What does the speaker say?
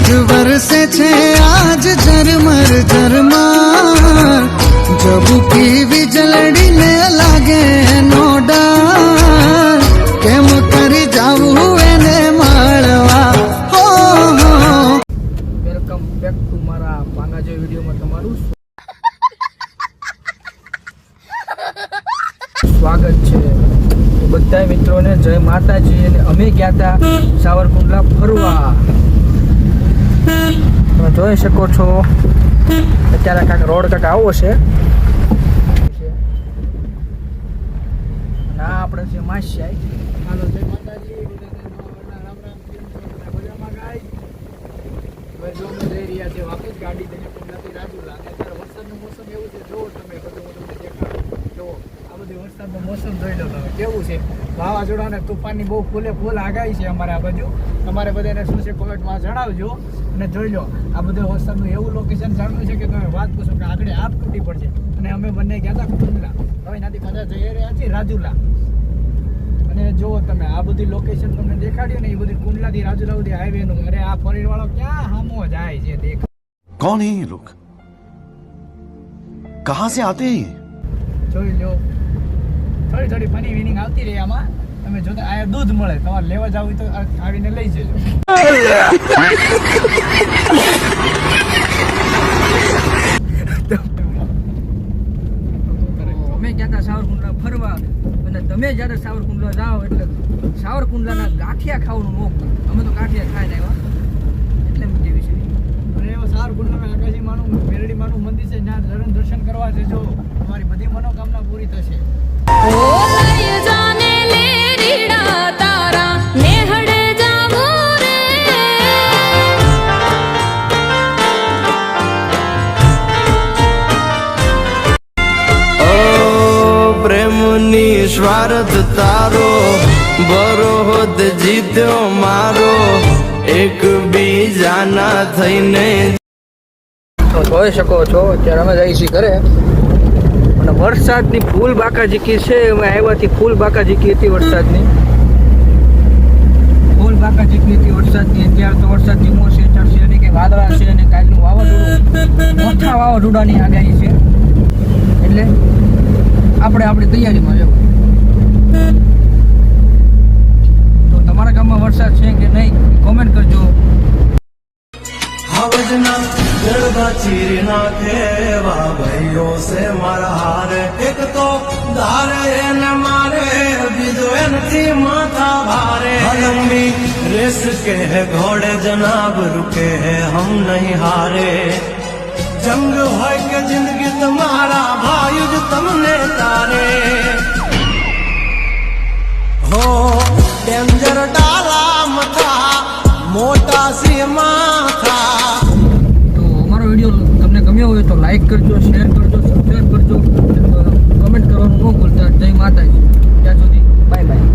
મેઘ વરસે છે આજ ઝરમર ઝરમર, જબુકી વીજળીને લાગે નો ડર, કેમ કરી જાવું એને મળવા. વેલકમ બેક ટુ મારા પાંગાજો વિડીયોમાં તમારું સ્વાગત છે. બધા મિત્રોને જય માતાજી. અને અમે ગયા હતા સાવરકુંડલા ફરવા. તમે જોઈ શકો છો અત્યારે કાંક રોડ કાંક આવો છે. ના આપણે છે માસ્યાઈ. હાલો જય માતાજી. રામ રામ. મજામાં ગાય જઈ રહ્યા છે વાપસ ગાડી લઈને કુંડલાથી રાજુલા. અત્યારે વરસાદનું મોસમ એવું છે. જોવો તમે બધું હું તમને દેખાડું. જોવો આ બધું વરસાદનું મોસમ જોઈ લો તમે કેવું છે. વાવાઝોડા અને તુફાનની બહુ ફૂલ આગાહી છે અમારે આ બાજુ. તમારે બધાને શું છે કોમેન્ટમાં જણાવજો. અને જોઈ લો આ બધું વરસાદનું એવું લોકેશન જાણવું છે કે તમે વાત પૂછો કે આગળ આપ તૂટી પડશે. અને અમે બંને ગયા હતા કુંડલા, હવે ત્યાંથી પાછા જઈ રહ્યા છીએ રાજુલા. અને જુઓ તમે આ બધી લોકેશન તમને દેખાડ્યું ને એ બધી કુંડલાથી રાજુલા સુધી હાઈવે નું. અરે આ ફરીર વાળો ક્યાં હામો જાય છે દેખ. कौन है ये लोग, कहां से आते हैं? જોઈ લો થોડી થોડી ફની વિનિંગ આવતી રહી આમાં. તમે જોતા આ દૂધ મળે, તમારે લેવા જાવ તો આવીને લઈ જજો. અમે ગયા હતા સાવરકુંડલા ફરવા. અને તમે જ્યારે સાવરકુંડલા જાઓ એટલે સાવરકુંડલાના ગાંઠિયા ખાવાનું મોક. અમે તો ગાંઠિયા ખાઈને આવ્યા એટલે જેવી છે. અને એવો સાવરકુંડલામાં આકાશી માનું મેરડી માનું મંદિર છે, જ્યાં દર્શન કરવા જજો. તમારી બધી મનોકામના પૂરી થશે. સ્વાર્થ તારો બરોદ જીત્યો મારો, એક બીજાના થઈને. તો જોઈ શકો છો અત્યારે અમે જઈએ છીએ ઘરે. અને વરસાદની ફૂલ બાકાઝીકી છે. અમે આવ્યાથી ફૂલ બાકાઝીકી હતી વરસાદની. ફૂલ બાકાઝીકી હતી વરસાદની. અત્યારે તો વરસાદ ધીમો છે, ચડશે અને કે વાદળા છે. અને કાલનું વાવાઝોડું મોટા વાવાઝોડાની આગાહી છે. એટલે આપણે આપણી તૈયારીમાં જવું. તો તમારા ગામમાં વરસાદ છે કે નહીં કોમેન્ટ કરજો. આવજના ગળબા ચીરી નાખે વા ભાઈઓ સે મારા હારે, એક તો ધારે એને મારે, બીજો એનથી માથા ભારે. લંબી રેસ કે ઘોડે જનાબ રૂકે હમ નહીં હારે. જંગ હોય કે જિંદગી તમારા ભાઈ જ તમને તારે. હો ડેન્જર ડાલા મથા મોટા સી માથા. તો અમારો વિડીયો તમને ગમ્યો હોય તો લાઈક કરજો, શેર કરજો, સબસ્ક્રાઈબ કરજો, કમેન્ટ કરવાનું ન ભૂલતા. જય માતાજી. ત્યાં સુધી બાય બાય.